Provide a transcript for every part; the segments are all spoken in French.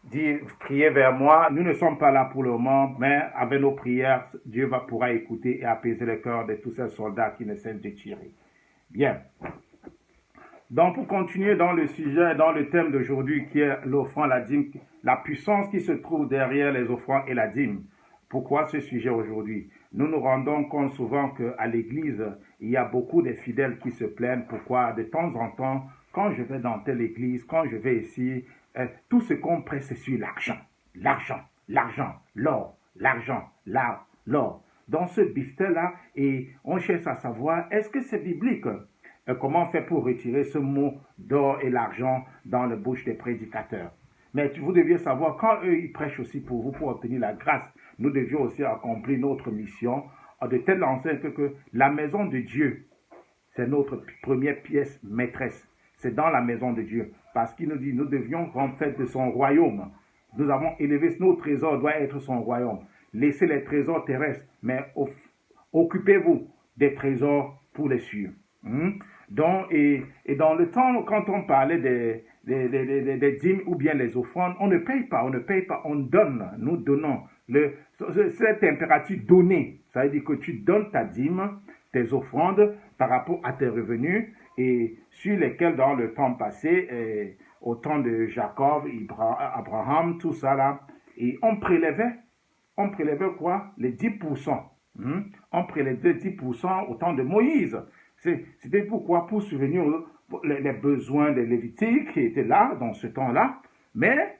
dire, prier vers moi. Nous ne sommes pas là pour le moment, mais avec nos prières, Dieu pourra écouter et apaiser le cœur de tous ces soldats qui ne cessent de tirer. Bien. Donc, pour continuer dans le sujet, dans le thème d'aujourd'hui qui est l'offrande, la dîme, la puissance qui se trouve derrière les offrandes et la dîme. Pourquoi ce sujet aujourd'hui? Nous nous rendons compte souvent qu'à l'église, il y a beaucoup de fidèles qui se plaignent. Pourquoi? De temps en temps, quand je vais dans telle église, quand je vais ici, tout ce qu'on prête, c'est sur l'argent. L'argent, l'argent, l'or, l'argent, l'or. Dans ce biftet-là, et on cherche à savoir, est-ce que c'est biblique? Comment on fait pour retirer ce mot d'or et l'argent dans la bouche des prédicateurs? Mais vous deviez savoir, quand eux, ils prêchent aussi pour vous, pour obtenir la grâce, nous devions aussi accomplir notre mission de telle enseigne que la maison de Dieu, c'est notre première pièce maîtresse. C'est dans la maison de Dieu. Parce qu'il nous dit, nous devions en fait de son royaume. Nous avons élevé, nos trésors doivent être son royaume. Laissez les trésors terrestres, mais occupez-vous des trésors pour les cieux. Donc, et dans le temps, quand on parlait des dîmes ou bien les offrandes, on ne paye pas, on donne, nous donnons. Cette impératif donner, ça veut dire que tu donnes ta dîme, tes offrandes par rapport à tes revenus et sur lesquels dans le temps passé, au temps de Jacob, Abraham, tout ça là, et on prélevait quoi? Les 10%. On prélevait 10% au temps de Moïse. C'était pourquoi? Pour souvenir les besoins des Lévitiques qui étaient là dans ce temps-là. Mais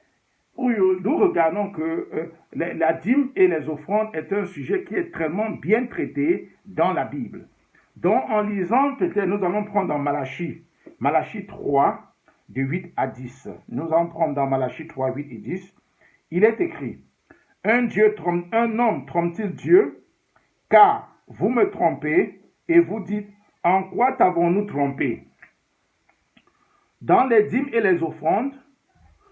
nous regardons que la dîme et les offrandes est un sujet qui est extrêmement bien traité dans la Bible. Donc, en lisant, peut-être, nous allons prendre dans Malachie 3, de 8 à 10. Nous allons prendre dans Malachie 3, 8 et 10. Il est écrit, un homme trompe-t-il Dieu? Car vous me trompez et vous dites, en quoi t'avons-nous trompé? Dans les dîmes et les offrandes,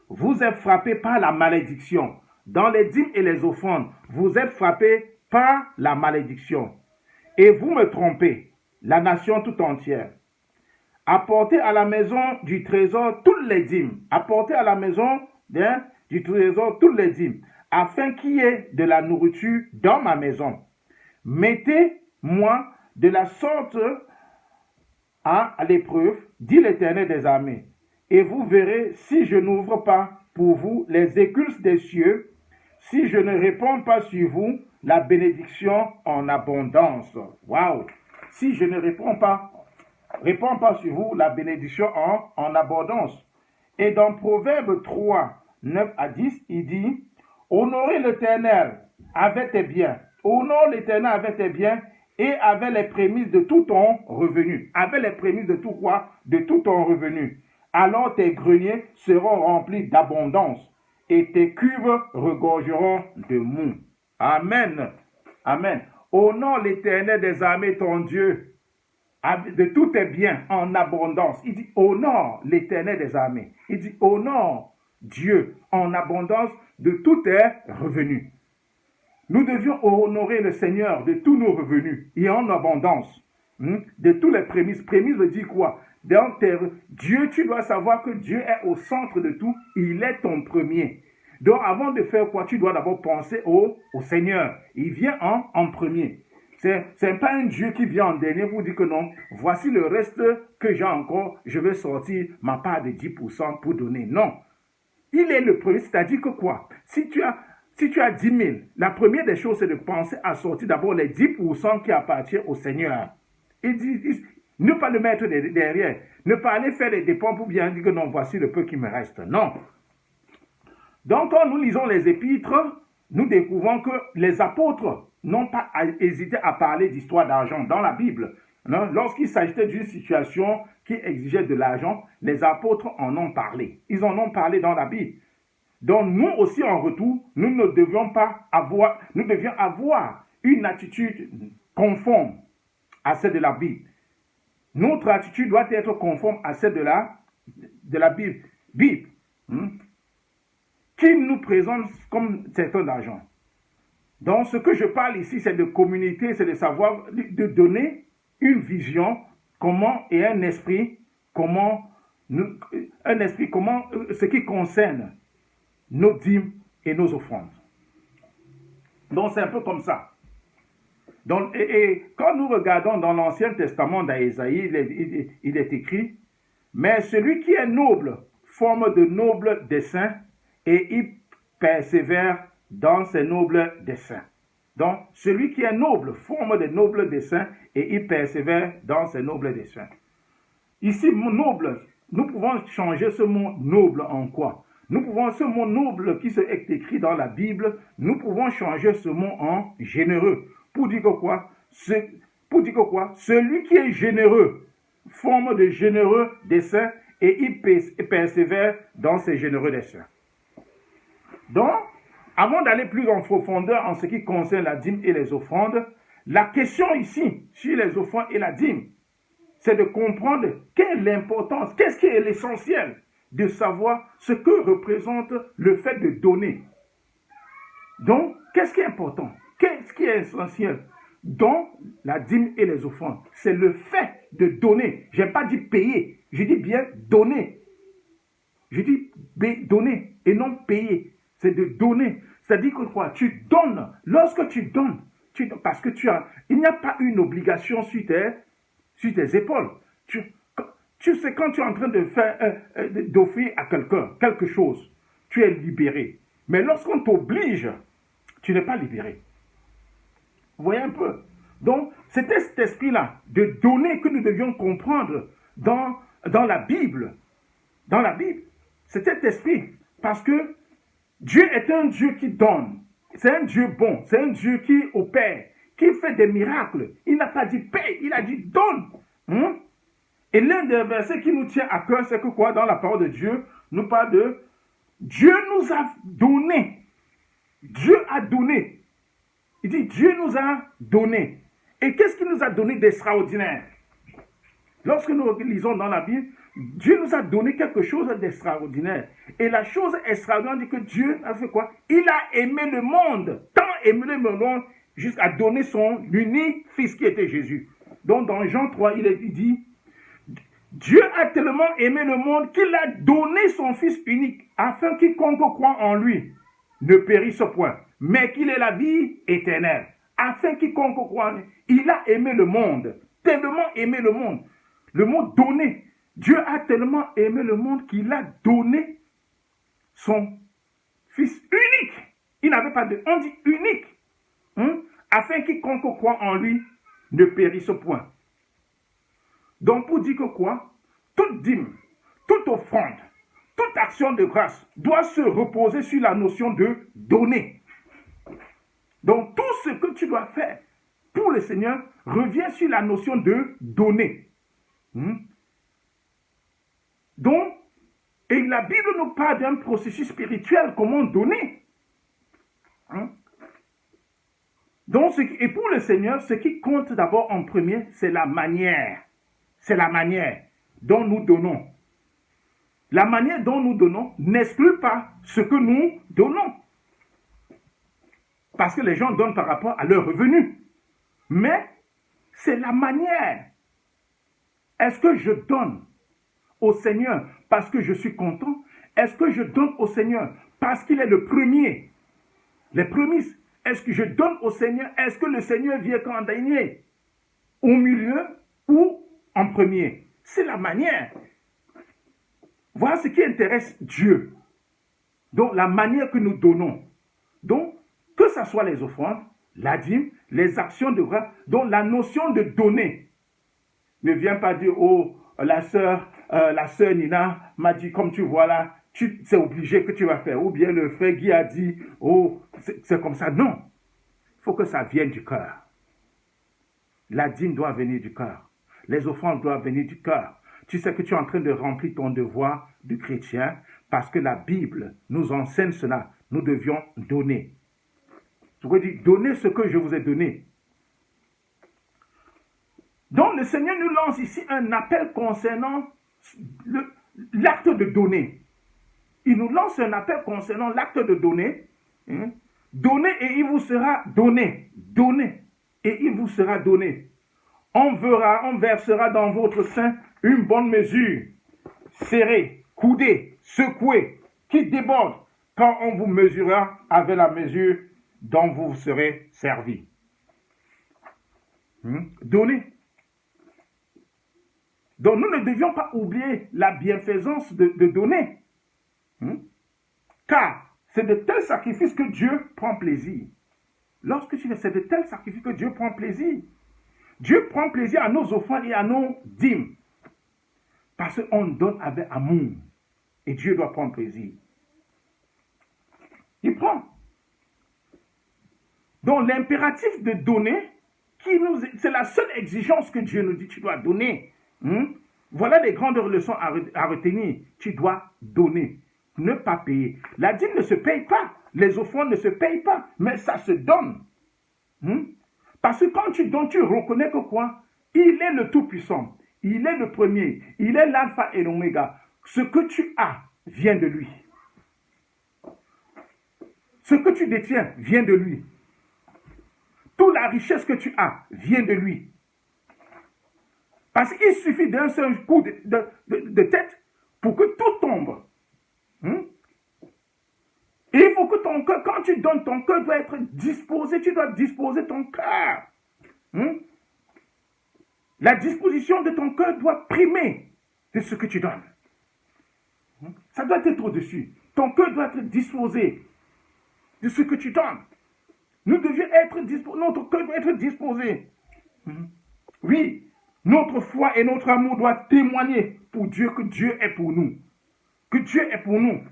vous êtes frappés par la malédiction. Dans les dîmes et les offrandes, vous êtes frappés par la malédiction. Et vous me trompez, la nation tout entière. Apportez à la maison du trésor toutes les dîmes. Apportez à la maison du trésor toutes les dîmes, afin qu'il y ait de la nourriture dans ma maison. Mettez-moi de la sorte à l'épreuve, dit l'Éternel des armées, et vous verrez si je n'ouvre pas pour vous les écluses des cieux, si je ne réponds pas sur vous la bénédiction en abondance. Waouh! Si je ne réponds pas sur vous la bénédiction en abondance. Et dans Proverbe 3, 9 à 10, il dit, honorez l'Éternel avec tes biens, honore l'Éternel avec tes biens, et avec les prémices de tout ton revenu. Avec les prémices de tout quoi? De tout ton revenu. Alors tes greniers seront remplis d'abondance et tes cuves regorgeront de mou. Amen. Amen. Honore l'Éternel des armées, ton Dieu, de tous tes biens en abondance. Il dit honore l'Éternel des armées. Il dit honore Dieu en abondance de tous tes revenus. Nous devions honorer le Seigneur de tous nos revenus et en abondance. De tous les prémices. Prémices veut dire quoi? Dieu, tu dois savoir que Dieu est au centre de tout. Il est ton premier. Donc avant de faire quoi, tu dois d'abord penser au Seigneur. Il vient en premier. C'est pas un Dieu qui vient en dernier pour dire que non, voici le reste que j'ai encore, je vais sortir ma part de 10% pour donner. Non. Il est le premier, c'est-à-dire que quoi? Si tu as 10 000, la première des choses, c'est de penser à sortir d'abord les 10% qui appartiennent au Seigneur. Il dit, ne pas le mettre derrière. Ne pas aller faire des dépenses pour bien dire que non, voici le peu qui me reste. Non. Donc, quand nous lisons les épîtres, nous découvrons que les apôtres n'ont pas hésité à parler d'histoire d'argent dans la Bible. Lorsqu'il s'agissait d'une situation qui exigeait de l'argent, les apôtres en ont parlé. Ils en ont parlé dans la Bible. Donc nous aussi en retour, nous devions avoir une attitude conforme à celle de la Bible. Notre attitude doit être conforme à celle de la Bible. Qui nous présente comme certain d'argent. Donc ce que je parle ici, c'est de communiquer, c'est de savoir, de donner une vision, comment et un esprit, comment ce qui concerne nos dîmes et nos offrandes. Donc c'est un peu comme ça. Donc, et quand nous regardons dans l'Ancien Testament d'Ésaïe, il est écrit, mais celui qui est noble forme de nobles desseins et il persévère dans ses nobles desseins. Donc, celui qui est noble forme de nobles desseins et il persévère dans ses nobles desseins. Ici, noble, nous pouvons changer ce mot noble en quoi? Nous pouvons, ce mot noble qui est écrit dans la Bible, nous pouvons changer ce mot en généreux. Pour dire que quoi? Celui qui est généreux forme de généreux desseins et il persévère dans ses généreux desseins. Donc, avant d'aller plus en profondeur en ce qui concerne la dîme et les offrandes, la question ici, sur les offrandes et la dîme, c'est de comprendre quelle est l'importance, qu'est-ce qui est l'essentiel de savoir ce que représente le fait de donner. Donc, qu'est-ce qui est important? Qu'est-ce qui est essentiel dans la dîme et les offrandes? C'est le fait de donner. Je n'ai pas dit payer, je dis bien donner. Je dis donner et non payer. C'est de donner. C'est-à-dire que quoi? Tu donnes. Lorsque tu donnes, parce que il n'y a pas une obligation sur tes épaules. Tu sais, quand tu es en train de d'offrir à quelqu'un quelque chose, tu es libéré. Mais lorsqu'on t'oblige, tu n'es pas libéré. Vous voyez un peu? Donc, c'était cet esprit-là de donner que nous devions comprendre dans la Bible. Dans la Bible, c'était cet esprit. Parce que Dieu est un Dieu qui donne. C'est un Dieu bon. C'est un Dieu qui opère, qui fait des miracles. Il n'a pas dit paye, il a dit donne. Et l'un des versets qui nous tient à cœur, c'est que quoi? Dans la parole de Dieu, nous parle de Dieu nous a donné. Dieu a donné. Il dit Dieu nous a donné. Et qu'est-ce qu'il nous a donné d'extraordinaire? Lorsque nous lisons dans la Bible, Dieu nous a donné quelque chose d'extraordinaire. Et la chose extraordinaire dit que Dieu a fait quoi? Il a aimé le monde, tant aimé le monde, jusqu'à donner son unique fils qui était Jésus. Donc dans Jean 3, il dit, Dieu a tellement aimé le monde qu'il a donné son fils unique, afin que quiconque croit en lui ne périsse point, mais qu'il ait la vie éternelle. Afin que quiconque croit en lui, il a aimé le monde, tellement aimé le monde. Le mot donner. Dieu a tellement aimé le monde qu'il a donné son fils unique. Il n'avait pas de... On dit unique. Afin que quiconque croit en lui ne périsse point. Donc pour dire que quoi? Toute dîme, toute offrande, toute action de grâce doit se reposer sur la notion de donner. Donc tout ce que tu dois faire pour le Seigneur revient sur la notion de donner. Donc, et la Bible nous parle d'un processus spirituel, comment donner. Donc, et pour le Seigneur, ce qui compte d'abord en premier, c'est la manière. C'est la manière dont nous donnons. La manière dont nous donnons n'exclut pas ce que nous donnons. Parce que les gens donnent par rapport à leurs revenus. Mais c'est la manière. Est-ce que je donne au Seigneur parce que je suis content? Est-ce que je donne au Seigneur parce qu'il est le premier? Les prémices. Est-ce que je donne au Seigneur? Est-ce que le Seigneur vient en dernier? Au milieu ou en premier? C'est la manière. Voilà ce qui intéresse Dieu. Donc, la manière que nous donnons. Donc, que ce soit les offrandes, la dîme, les actions de grâce, donc la notion de donner. Ne viens pas dire, oh, la sœur Nina m'a dit, comme tu vois là, c'est obligé que tu vas faire. Ou bien le frère Guy a dit, oh, c'est comme ça. Non. Il faut que ça vienne du cœur. La dîme doit venir du cœur. Les offrandes doivent venir du cœur. Tu sais que tu es en train de remplir ton devoir de chrétien parce que la Bible nous enseigne cela. Nous devions donner. Je veux dire, donnez ce que je vous ai donné. Donc, le Seigneur nous lance ici un appel concernant l'acte de donner. Il nous lance un appel concernant l'acte de donner. Donnez et il vous sera donné. Donnez et il vous sera donné. On versera dans votre sein une bonne mesure, serrée, coudée, secouée, qui déborde. quand on vous mesurera avec la mesure dont vous serez servi. Donner. Donc nous ne devions pas oublier la bienfaisance de donner. Car c'est de tels sacrifices que Dieu prend plaisir. Lorsque tu fais, c'est de tels sacrifices que Dieu prend plaisir. Dieu prend plaisir à nos offrandes et à nos dîmes. Parce qu'on donne avec amour. Et Dieu doit prendre plaisir. Il prend. Donc l'impératif de donner, c'est la seule exigence que Dieu nous dit, tu dois donner. Voilà les grandes leçons à retenir. Tu dois donner, ne pas payer. La dîme ne se paye pas, les offrandes ne se payent pas, mais ça se donne. Parce que quand tu donnes, tu reconnais que quoi? Il est le Tout-Puissant, il est le premier, il est l'alpha et l'oméga. Ce que tu as vient de lui. Ce que tu détiens vient de lui. Toute la richesse que tu as vient de lui. Parce qu'il suffit d'un seul coup de tête pour que tout tombe. Et il faut que ton cœur, quand tu donnes, ton cœur doit être disposé, tu dois disposer ton cœur. La disposition de ton cœur doit primer de ce que tu donnes. Ça doit être au-dessus. Ton cœur doit être disposé de ce que tu donnes. Nous devions être disposés, notre cœur doit être disposé. Oui, notre foi et notre amour doivent témoigner pour Dieu que Dieu est pour nous. Que Dieu est pour nous.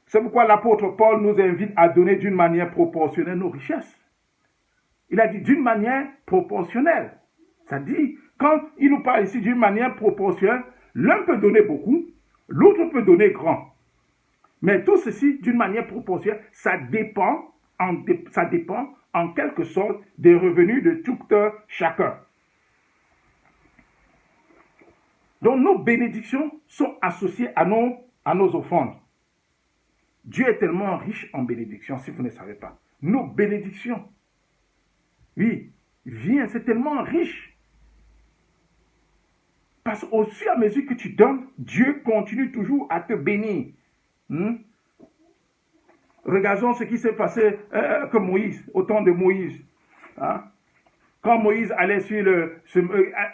C'est pourquoi l'apôtre Paul nous invite à donner d'une manière proportionnelle nos richesses. Il a dit d'une manière proportionnelle. Ça dit, quand il nous parle ici d'une manière proportionnelle, l'un peut donner beaucoup, l'autre peut donner grand. Mais tout ceci, d'une manière proportionnelle, ça dépend en quelque sorte des revenus de tout chacun. Donc nos bénédictions sont associées à nos offrandes. Dieu est tellement riche en bénédictions, si vous ne savez pas. Nos bénédictions, oui, c'est tellement riche. Parce qu'au fur et à mesure que tu donnes, Dieu continue toujours à te bénir. Regardons ce qui s'est passé que Moïse, au temps de Moïse. Quand Moïse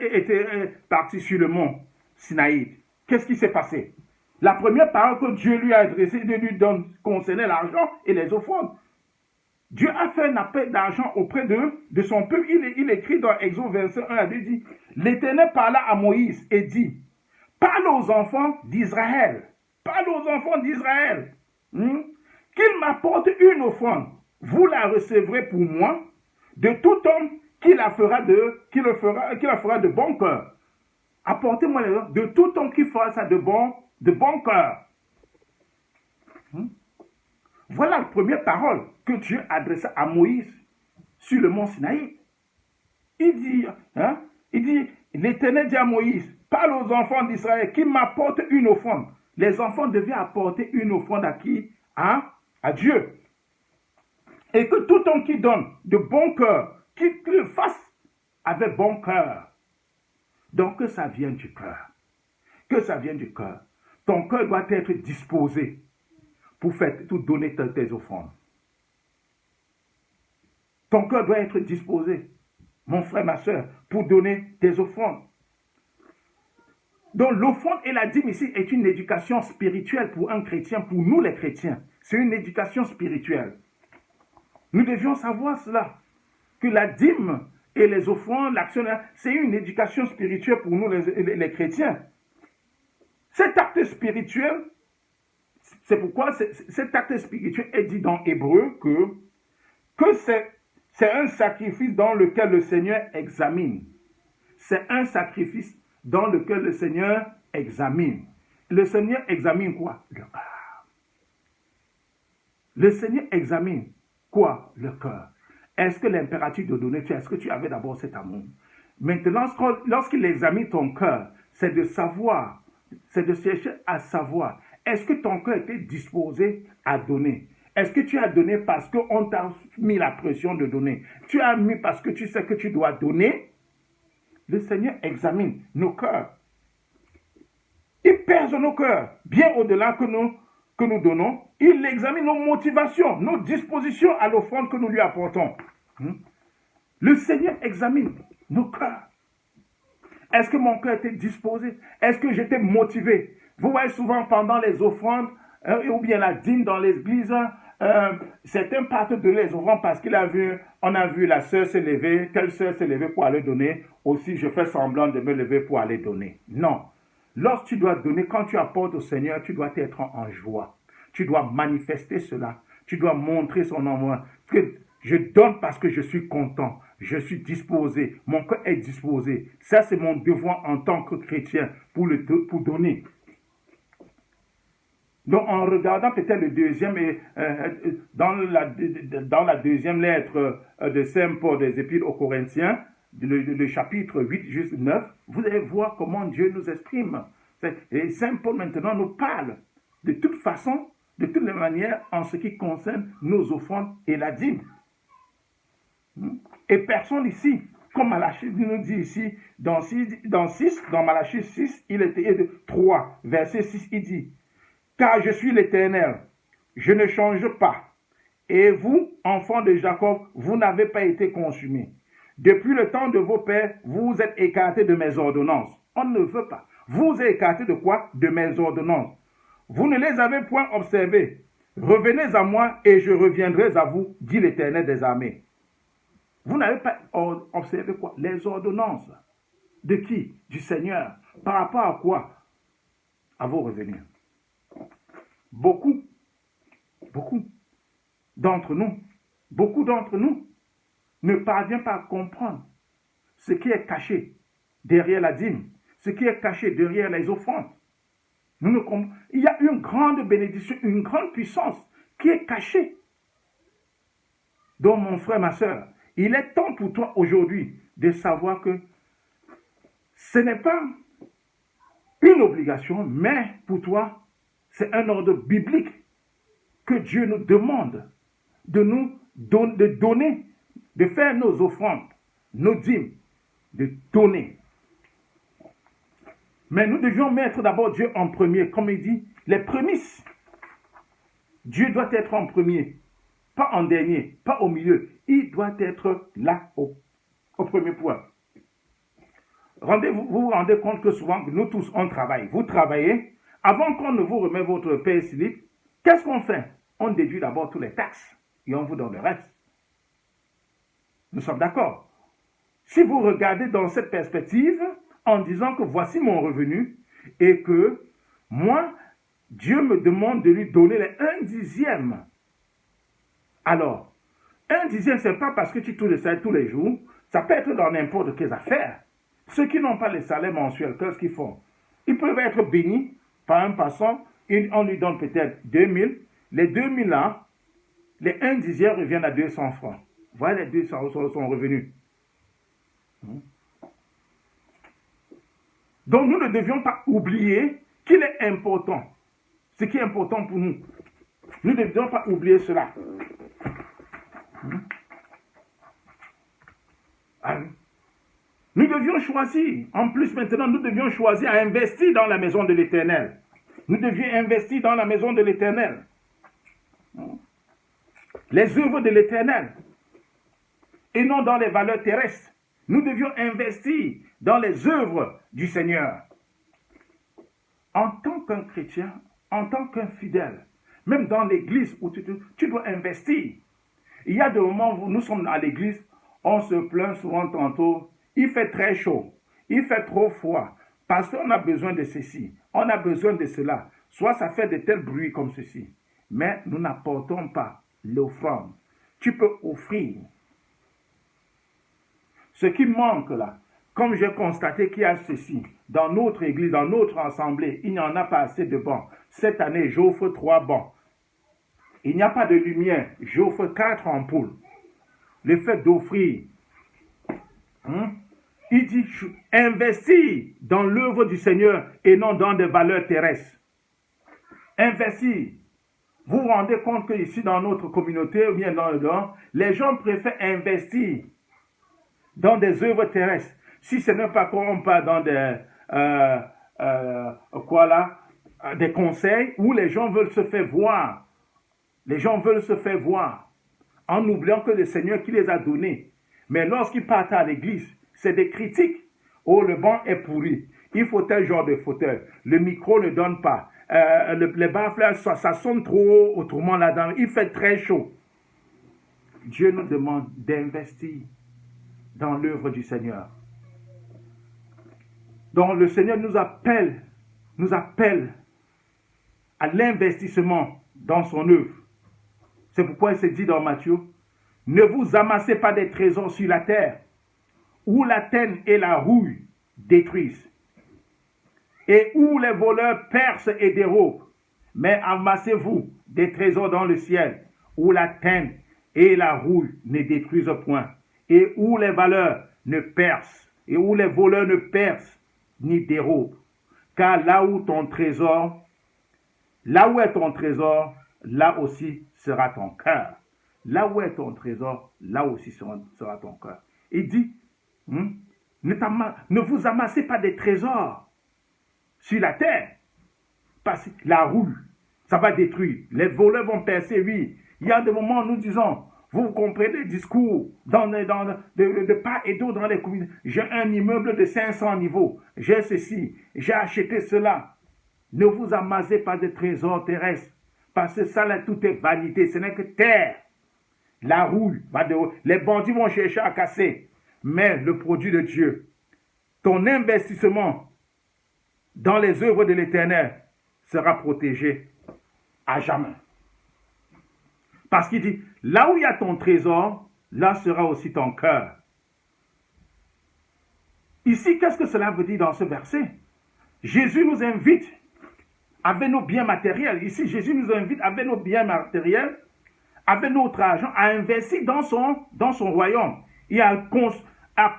était parti sur le mont Sinaï, qu'est-ce qui s'est passé? La première parole que Dieu lui a adressée de lui donner concernait l'argent et les offrandes. Dieu a fait un appel d'argent auprès de son peuple. Il écrit dans Exode 25, 1 à 2, il dit, l'Éternel parla à Moïse et dit, parle aux enfants d'Israël, qu'ils m'apportent une offrande. Vous la recevrez pour moi de tout homme qui la fera de bon cœur. Apportez-moi les offrandes de tout homme qui fera ça de bon cœur. Voilà la première parole que Dieu adressa à Moïse sur le mont Sinaï. Il dit, l'Éternel dit à Moïse, parle aux enfants d'Israël qui m'apportent une offrande. Les enfants devaient apporter une offrande à qui? À Dieu. Et que tout homme qui donne de bon cœur, qu'il le fasse avec bon cœur. Donc que ça vienne du cœur. Que ça vienne du cœur. Ton cœur doit être disposé pour donner tes offrandes. Ton cœur doit être disposé, mon frère, ma soeur, pour donner tes offrandes. Donc l'offrande et la dîme ici est une éducation spirituelle pour un chrétien, pour nous les chrétiens. C'est une éducation spirituelle. Nous devions savoir cela, que la dîme et les offrandes, l'action, c'est une éducation spirituelle pour nous les chrétiens. Cet acte spirituel, c'est pourquoi cet acte spirituel est dit dans Hébreu que c'est un sacrifice dans lequel le Seigneur examine. C'est un sacrifice dans lequel le Seigneur examine. Le Seigneur examine quoi? Le cœur. Le Seigneur examine quoi? Le cœur. Est-ce que l'impératif de donner, est-ce que tu avais d'abord cet amour? Maintenant, lorsqu'il examine ton cœur, c'est de savoir, c'est de chercher à savoir, est-ce que ton cœur était disposé à donner? Est-ce que tu as donné parce qu'on t'a mis la pression de donner? Tu as mis parce que tu sais que tu dois donner? Le Seigneur examine nos cœurs. Il pèse nos cœurs, bien au-delà que que nous donnons, il examine nos motivations, nos dispositions à l'offrande que nous lui apportons. Le Seigneur examine nos cœurs. Est-ce que mon cœur était disposé? Est-ce que j'étais motivé? Vous voyez souvent pendant les offrandes, ou bien la dîme dans l'église, certains partent de les offrandes parce on a vu la sœur se lever, telle sœur se lever pour aller donner. Aussi, je fais semblant de me lever pour aller donner. Non. Lorsque tu dois donner, quand tu apportes au Seigneur, tu dois être en joie. Tu dois manifester cela. Tu dois montrer son amour. Que je donne parce que je suis content. Je suis disposé. Mon cœur est disposé. Ça, c'est mon devoir en tant que chrétien pour donner. Donc, en regardant peut-être le deuxième, dans la deuxième lettre de Saint Paul des Épîtres aux Corinthiens, le chapitre 8 jusqu'à 9, vous allez voir comment Dieu nous exprime. Et Saint Paul maintenant nous parle de toute façon, de toutes les manières, en ce qui concerne nos offrandes et la dîme. Et personne ici, comme Malachie nous dit ici, dans Malachie 6, il était 3, verset 6, il dit, « Car je suis l'Éternel, je ne change pas. Et vous, enfants de Jacob, vous n'avez pas été consumés. Depuis le temps de vos pères, vous êtes écartés de mes ordonnances. » On ne veut pas. Vous êtes écartés de quoi? De mes ordonnances. Vous ne les avez point observées. Revenez à moi et je reviendrai à vous, dit l'Éternel des armées. Vous n'avez pas observé quoi? Les ordonnances. De qui? Du Seigneur. Par rapport à quoi? À vos revenus. Beaucoup d'entre nous ne parviennent pas à comprendre ce qui est caché derrière la dîme, ce qui est caché derrière les offrandes. Il y a une grande bénédiction, une grande puissance qui est cachée. Donc mon frère, ma soeur, il est temps pour toi aujourd'hui de savoir que ce n'est pas une obligation, mais pour toi, c'est un ordre biblique que Dieu nous demande de nous donner, de faire nos offrandes, nos dîmes, de donner. Mais nous devions mettre d'abord Dieu en premier, comme il dit, les prémices. Dieu doit être en premier, pas en dernier, pas au milieu. Il doit être là au premier point. Vous vous rendez compte que souvent, nous tous, on travaille. Vous travaillez, avant qu'on ne vous remette votre paie slip, qu'est-ce qu'on fait? On déduit d'abord toutes les taxes et on vous donne le reste. Nous sommes d'accord. Si vous regardez dans cette perspective, en disant que voici mon revenu et que moi, Dieu me demande de lui donner les 1/10. Alors, 1/10, ce n'est pas parce que tu touches le salaire tous les jours, ça peut être dans n'importe quelle affaire. Ceux qui n'ont pas le salaire mensuel, qu'est-ce qu'ils font? Ils peuvent être bénis par un passant, on lui donne peut-être 2000. Les 2000 là, les 1/10 reviennent à 200 francs. Voilà les 200 sont revenus. Donc nous ne devions pas oublier qu'il est important. Ce qui est important pour nous. Nous ne devions pas oublier cela. Nous devions choisir. En plus maintenant, nous devions choisir à investir dans la maison de l'Éternel. Nous devions investir dans la maison de l'Éternel. Les œuvres de l'Éternel. Et non dans les valeurs terrestres. Nous devions investir dans les œuvres du Seigneur. En tant qu'un chrétien, en tant qu'un fidèle, même dans l'église où tu dois investir. Il y a des moments où nous sommes à l'église, on se plaint souvent tantôt, il fait très chaud, il fait trop froid, parce qu'on a besoin de ceci, on a besoin de cela. Soit ça fait de tels bruits comme ceci, mais nous n'apportons pas l'offrande. Tu peux offrir. Ce qui manque là, comme j'ai constaté qu'il y a ceci, dans notre église, dans notre assemblée, il n'y en a pas assez de bancs. Cette année, j'offre 3 bancs. Il n'y a pas de lumière, j'offre 4 ampoules. Le fait d'offrir, il dit, investir dans l'œuvre du Seigneur et non dans des valeurs terrestres. Investir. Vous vous rendez compte que ici dans notre communauté, ou bien dans le dehors, les gens préfèrent investir dans des œuvres terrestres. Si ce n'est pas qu'on parle dans des, des conseils où les gens veulent se faire voir. Les gens veulent se faire voir en oubliant que le Seigneur qui les a donnés. Mais lorsqu'ils partent à l'église, c'est des critiques. Oh, le banc est pourri. Il faut tel genre de fauteuil. Le micro ne donne pas. Les baffles, ça sonne trop haut, autrement là-dedans. Il fait très chaud. Dieu nous demande d'investir dans l'œuvre du Seigneur. Donc le Seigneur nous appelle à l'investissement dans son œuvre. C'est pourquoi il se dit dans Matthieu, ne vous amassez pas des trésors sur la terre, où la teigne et la rouille détruisent, et où les voleurs percent et dérobent, mais amassez-vous des trésors dans le ciel, où la teigne et la rouille ne détruisent point, et où les voleurs ne percent, et où les voleurs ne percent ni dérobent. Car là où est ton trésor, là aussi sera ton cœur. Là où est ton trésor, là aussi sera ton cœur. Il dit, ne vous amassez pas des trésors sur la terre, parce que la rouille, ça va détruire. Les voleurs vont percer, oui. Il y a des moments où nous disons, vous comprenez le discours de part et d'autre dans les communes. J'ai un immeuble de 500 niveaux, j'ai ceci, j'ai acheté cela. Ne vous amassez pas de trésors terrestres, parce que ça là, tout est vanité, ce n'est que terre. La rouille va de haut. Les bandits vont chercher à casser. Mais le produit de Dieu, ton investissement dans les œuvres de l'Éternel sera protégé à jamais. Parce qu'il dit, là où il y a ton trésor, là sera aussi ton cœur. Ici, qu'est-ce que cela veut dire dans ce verset? Jésus nous invite avec nos biens matériels. Ici, Jésus nous invite avec nos biens matériels, avec notre argent, à investir dans son royaume et à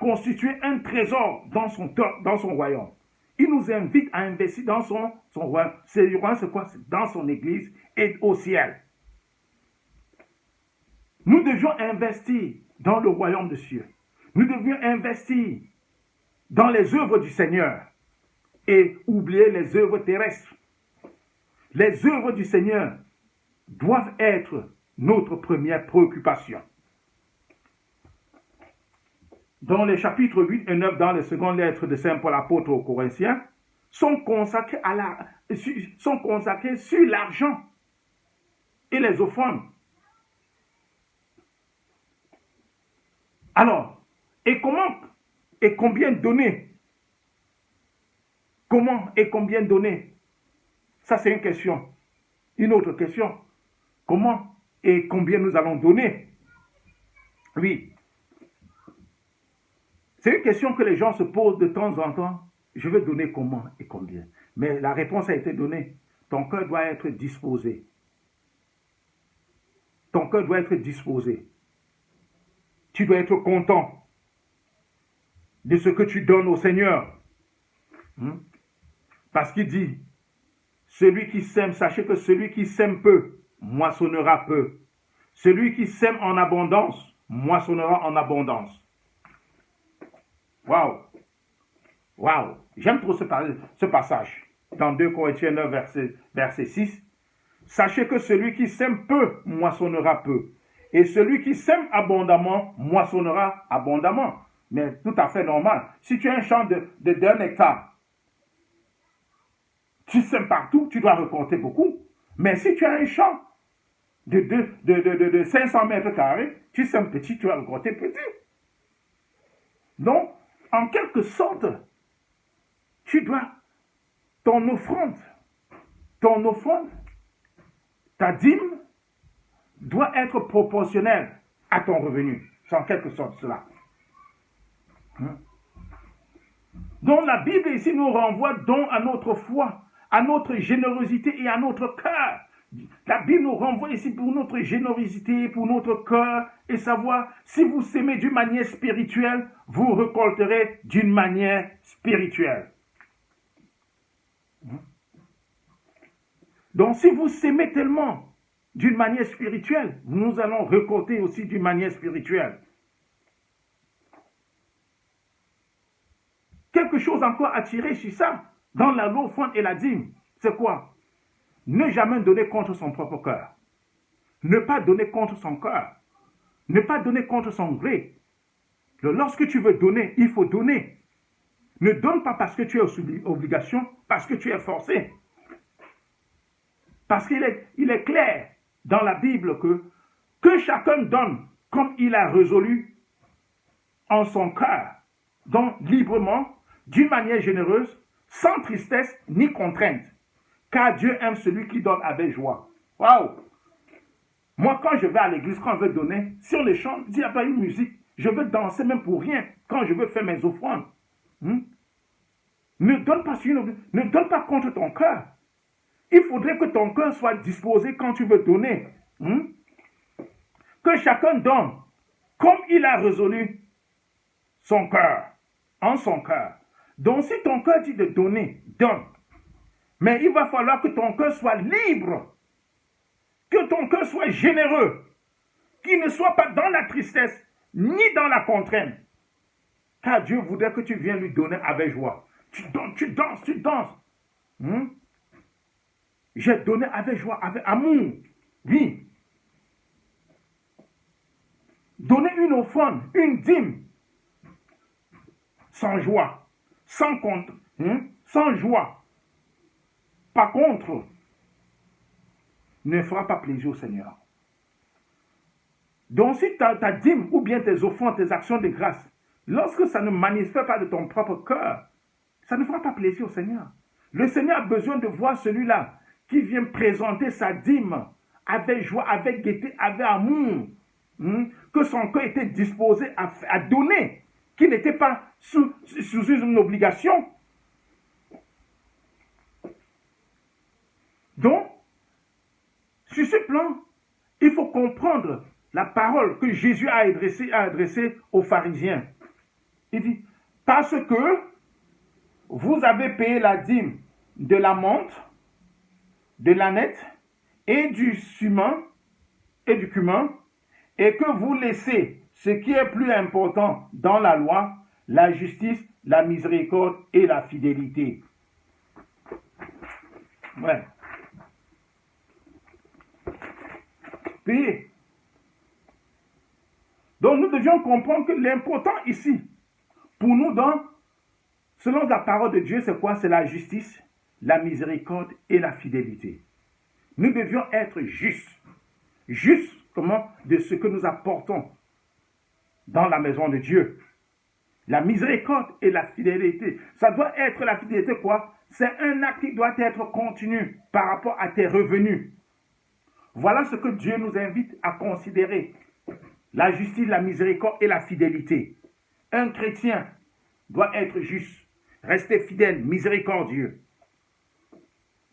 constituer un trésor dans son royaume. Il nous invite à investir dans son royaume. C'est quoi? C'est dans son église et au ciel. Nous devions investir dans le royaume de Dieu. Nous devions investir dans les œuvres du Seigneur et oublier les œuvres terrestres. Les œuvres du Seigneur doivent être notre première préoccupation. Dans les chapitres 8 et 9, dans les secondes lettres de Saint Paul apôtre aux Corinthiens, sont consacrés sur l'argent et les offrandes. Alors, et comment et combien donner? Comment et combien donner? Ça, c'est une question. Une autre question. Comment et combien nous allons donner? Oui. C'est une question que les gens se posent de temps en temps. Je veux donner comment et combien? Mais la réponse a été donnée. Ton cœur doit être disposé. Ton cœur doit être disposé. Tu dois être content de ce que tu donnes au Seigneur. Parce qu'il dit, celui qui sème, sachez que celui qui sème peu, moissonnera peu. Celui qui sème en abondance, moissonnera en abondance. Waouh! Waouh! J'aime trop ce passage. Dans 2 Corinthiens 9, verset 6. Sachez que celui qui sème peu, moissonnera peu. Et celui qui sème abondamment, moissonnera abondamment. Mais tout à fait normal. Si tu as un champ de 1 hectare, tu sèmes partout, tu dois récolter beaucoup. Mais si tu as un champ de 500 mètres carrés, tu sèmes petit, tu vas récolter petit. Donc, en quelque sorte, tu dois, ton offrande, ta dîme, doit être proportionnelle à ton revenu. C'est en quelque sorte cela. Donc la Bible ici nous renvoie donc à notre foi, à notre générosité et à notre cœur. La Bible nous renvoie ici pour notre générosité, pour notre cœur, et savoir si vous s'aimez d'une manière spirituelle, vous récolterez d'une manière spirituelle. Donc si vous s'aimez tellement d'une manière spirituelle, nous allons récolter aussi d'une manière spirituelle. Quelque chose encore à tirer sur ça, dans la l'offrande et la dîme. c'est quoi? Ne jamais donner contre son propre cœur. Ne pas donner contre son cœur. Ne pas donner contre son gré. Lorsque tu veux donner, il faut donner. Ne donne pas parce que tu es sous obligation, parce que tu es forcé. Parce qu'il est clair dans la Bible que chacun donne comme il a résolu en son cœur, donc librement, d'une manière généreuse, sans tristesse ni contrainte. Car Dieu aime celui qui donne avec joie. Waouh! Moi, quand je vais à l'église, quand je veux donner, si on les chante, il n'y a pas une musique, je veux danser même pour rien, quand je veux faire mes offrandes. Ne donne pas contre ton cœur. Il faudrait que ton cœur soit disposé quand tu veux donner. Que chacun donne comme il a résolu son cœur, en son cœur. Donc si ton cœur dit de donner, donne. Mais il va falloir que ton cœur soit libre, que ton cœur soit généreux, qu'il ne soit pas dans la tristesse, ni dans la contrainte. Car Dieu voudrait que tu viennes lui donner avec joie. Tu donnes, tu danses, tu danses. J'ai donné avec joie, avec amour. Oui. Donner une offrande, une dîme, sans joie, sans contre, sans joie. Par contre, ne fera pas plaisir au Seigneur. Donc si ta dîme ou bien tes offrandes, tes actions de grâce, lorsque ça ne manifeste pas de ton propre cœur, ça ne fera pas plaisir au Seigneur. Le Seigneur a besoin de voir celui-là qui vient présenter sa dîme avec joie, avec gaieté, avec amour, que son cœur était disposé à donner, qu'il n'était pas sous une obligation. Donc, sur ce plan, il faut comprendre la parole que Jésus a adressée aux pharisiens. Il dit, parce que vous avez payé la dîme de la menthe, de l'ânette et du cumin, et que vous laissez ce qui est plus important dans la loi, la justice, la miséricorde et la fidélité. Ouais. Puis, donc nous devions comprendre que l'important ici, pour nous, selon la parole de Dieu, c'est quoi? C'est la justice, la miséricorde et la fidélité. Nous devions être justes. Justes, comment? De ce que nous apportons dans la maison de Dieu. La miséricorde et la fidélité. Ça doit être la fidélité quoi? C'est un acte qui doit être continu par rapport à tes revenus. Voilà ce que Dieu nous invite à considérer. La justice, la miséricorde et la fidélité. Un chrétien doit être juste, rester fidèle, miséricordieux.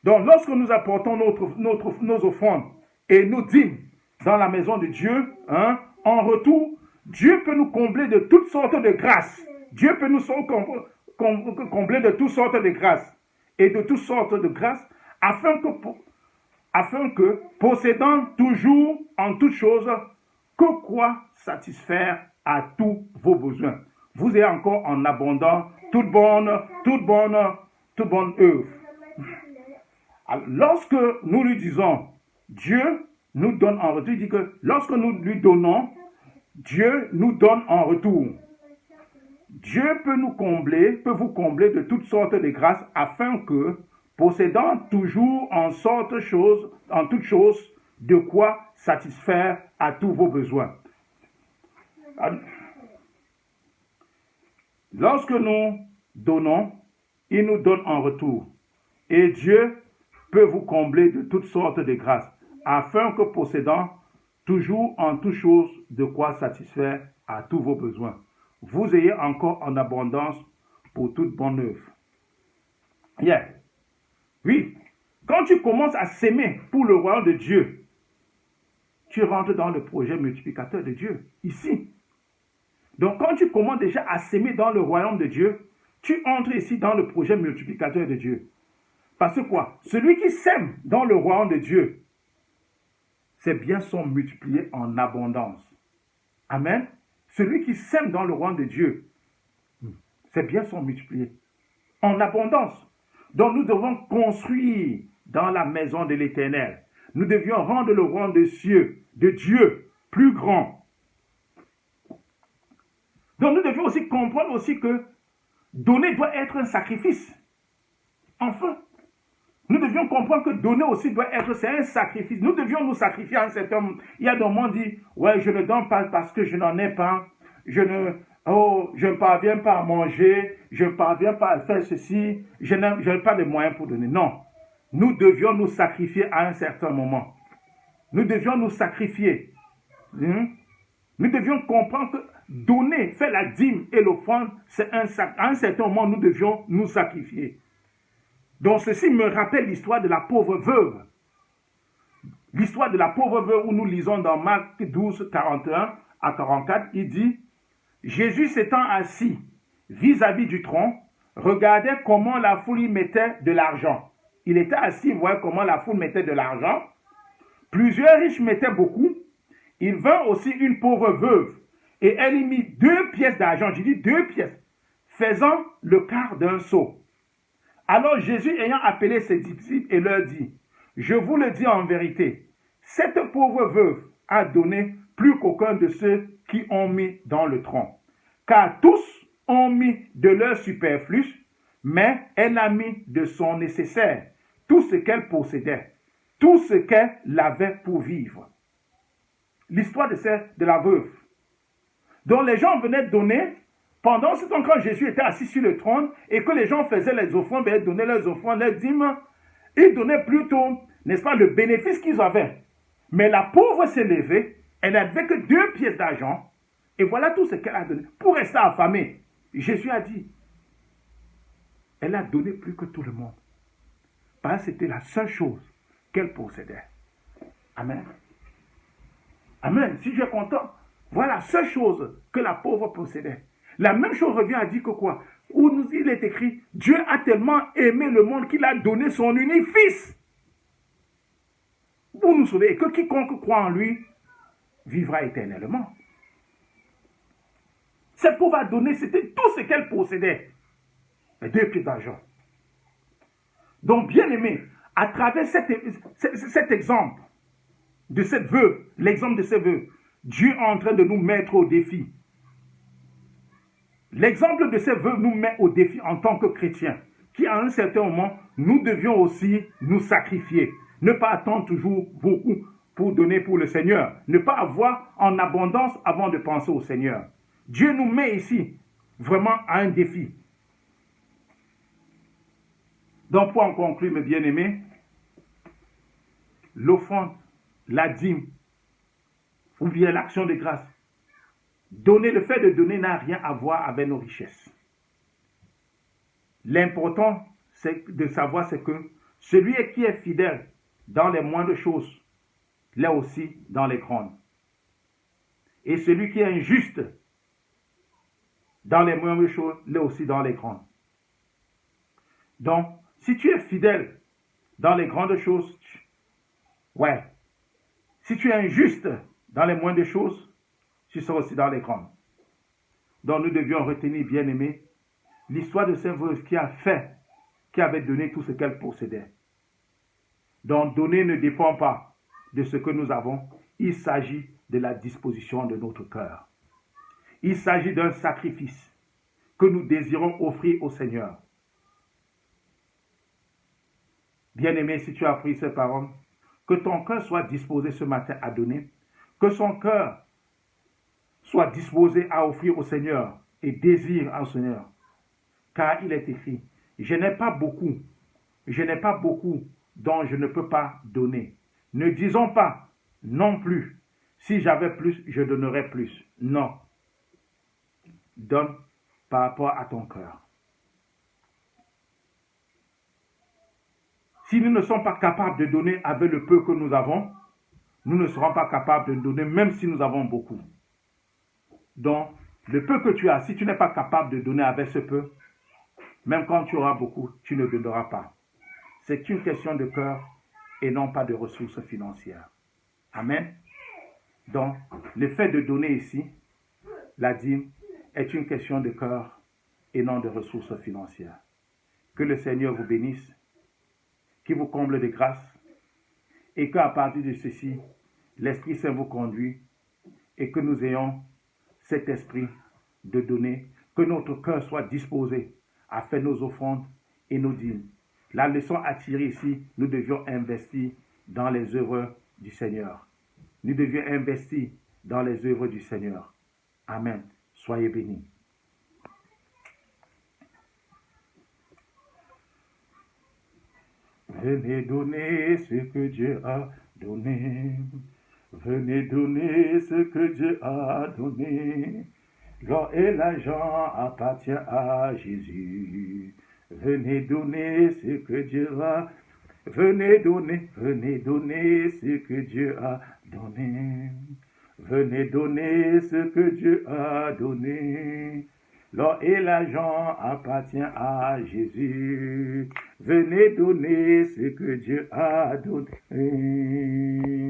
Donc, lorsque nous apportons nos offrandes et nos dîmes dans la maison de Dieu, en retour, Dieu peut nous combler de toutes sortes de grâces. Dieu peut nous combler de toutes sortes de grâces et de toutes sortes de grâces afin que possédant toujours en toutes choses, que quoi satisfaire à tous vos besoins. Vous ayez encore en abondance toute bonne œuvre. Alors, lorsque nous lui disons, Dieu nous donne en retour, il dit que lorsque nous lui donnons, Dieu nous donne en retour. Dieu peut vous combler de toutes sortes de grâces afin que, possédant toujours en toutes choses, de quoi satisfaire à tous vos besoins. Lorsque nous donnons, il nous donne en retour. Et Dieu peut vous combler de toutes sortes de grâces, afin que possédant toujours en toutes choses de quoi satisfaire à tous vos besoins, vous ayez encore en abondance pour toute bonne œuvre. Yeah. Oui, quand tu commences à s'aimer pour le royaume de Dieu, tu rentres dans le projet multiplicateur de Dieu, ici. Donc quand tu commences déjà à s'aimer dans le royaume de Dieu, tu entres ici dans le projet multiplicateur de Dieu. Parce que quoi? Celui qui sème dans le royaume de Dieu, ses biens sont multipliés en abondance. Amen. Celui qui sème dans le royaume de Dieu, ses biens sont multipliés en abondance. Donc nous devons construire dans la maison de l'Éternel. Nous devions rendre le royaume de Dieu plus grand. Donc nous devions aussi comprendre aussi que donner doit être un sacrifice. Enfin, nous devions comprendre que donner aussi doit être, c'est un sacrifice. Nous devions nous sacrifier à un certain moment. Il y a des moments dit, ouais, je ne donne pas parce que je n'en ai pas. Je ne parviens pas à manger. Je ne parviens pas à faire ceci. Je n'ai pas de moyens pour donner. Non. Nous devions nous sacrifier à un certain moment. Nous devions nous sacrifier. Nous devions comprendre que donner, faire la dîme et l'offrande, c'est à un certain moment, nous devions nous sacrifier. Donc ceci me rappelle l'histoire de la pauvre veuve. L'histoire de la pauvre veuve où nous lisons dans Marc 12, 41 à 44, il dit, Jésus s'étant assis vis-à-vis du tronc, regardait comment la foule y mettait de l'argent. Il était assis, voyait comment la foule mettait de l'argent. Plusieurs riches mettaient beaucoup. Il vint aussi une pauvre veuve et elle y mit 2 pièces d'argent. Je dis 2 pièces, faisant le quart d'un seau. Alors Jésus ayant appelé ses disciples et leur dit, je vous le dis en vérité, cette pauvre veuve a donné plus qu'aucun de ceux qui ont mis dans le tronc. Car tous ont mis de leur superflu, mais elle a mis de son nécessaire, tout ce qu'elle possédait, tout ce qu'elle avait pour vivre. L'histoire de la veuve. Donc les gens venaient donner. Pendant ce temps, quand Jésus était assis sur le trône et que les gens faisaient les offrandes, ils donnaient leurs offrandes, leurs dîmes, ils donnaient plutôt, n'est-ce pas, le bénéfice qu'ils avaient. Mais la pauvre s'est levée, elle n'avait que 2 pièces d'argent, et voilà tout ce qu'elle a donné. Pour rester affamée, Jésus a dit, elle a donné plus que tout le monde. Parce que c'était la seule chose qu'elle possédait. Amen. Amen. Si tu es content, voilà la seule chose que la pauvre possédait. La même chose revient à dire que quoi? Où il est écrit, Dieu a tellement aimé le monde qu'il a donné son unique fils. Vous nous sauvez, et que quiconque croit en lui vivra éternellement. Cette pauvre a donné, c'était tout ce qu'elle possédait. Les 2 pièces d'argent. Donc, bien aimé, à travers cet exemple de cette veuve, l'exemple de cette veuve, Dieu est en train de nous mettre au défi. L'exemple de cette veuve nous met au défi en tant que chrétiens, qui à un certain moment, nous devions aussi nous sacrifier. Ne pas attendre toujours beaucoup pour donner pour le Seigneur. Ne pas avoir en abondance avant de penser au Seigneur. Dieu nous met ici vraiment à un défi. Donc pour en conclure, mes bien-aimés, l'offrande, la dîme, ou bien l'action de grâce, le fait de donner n'a rien à voir avec nos richesses. L'important de savoir, c'est que celui qui est fidèle dans les moindres choses, l'est aussi dans les grandes. Et celui qui est injuste dans les moindres choses, l'est aussi dans les grandes. Donc, si tu es fidèle dans les grandes choses, si tu es injuste dans les moindres choses, tu seras aussi dans les grandes. Donc nous devions retenir, bien aimé, l'histoire de cette veuve qui avait donné tout ce qu'elle possédait. Donc donner ne dépend pas de ce que nous avons, il s'agit de la disposition de notre cœur. Il s'agit d'un sacrifice que nous désirons offrir au Seigneur. Bien aimé, si tu as appris ces paroles, que ton cœur soit disposé ce matin à donner, que son cœur soit disposé à offrir au Seigneur et désire au Seigneur. Car il est écrit, je n'ai pas beaucoup dont je ne peux pas donner. Ne disons pas non plus, si j'avais plus, je donnerais plus. Non. Donne par rapport à ton cœur. Si nous ne sommes pas capables de donner avec le peu que nous avons, nous ne serons pas capables de donner même si nous avons beaucoup. Donc, le peu que tu as, si tu n'es pas capable de donner avec ce peu, même quand tu auras beaucoup, tu ne donneras pas. C'est une question de cœur et non pas de ressources financières. Amen. Donc, le fait de donner ici, la dîme, est une question de cœur et non de ressources financières. Que le Seigneur vous bénisse, qu'il vous comble de grâce, et qu'à partir de ceci, l'Esprit Saint vous conduit, et que nous ayons cet esprit de donner, que notre cœur soit disposé à faire nos offrandes et nos dîmes. La leçon à tirer ici, nous devions investir dans les œuvres du Seigneur. Nous devions investir dans les œuvres du Seigneur. Amen. Soyez bénis. Venez donner ce que Dieu a donné. Venez donner ce que Dieu a donné. L'or et l'argent appartiennent à Jésus. Venez donner ce que Dieu a. Venez donner ce que Dieu a donné. Venez donner ce que Dieu a donné. L'or et l'argent appartiennent à Jésus. Venez donner ce que Dieu a donné.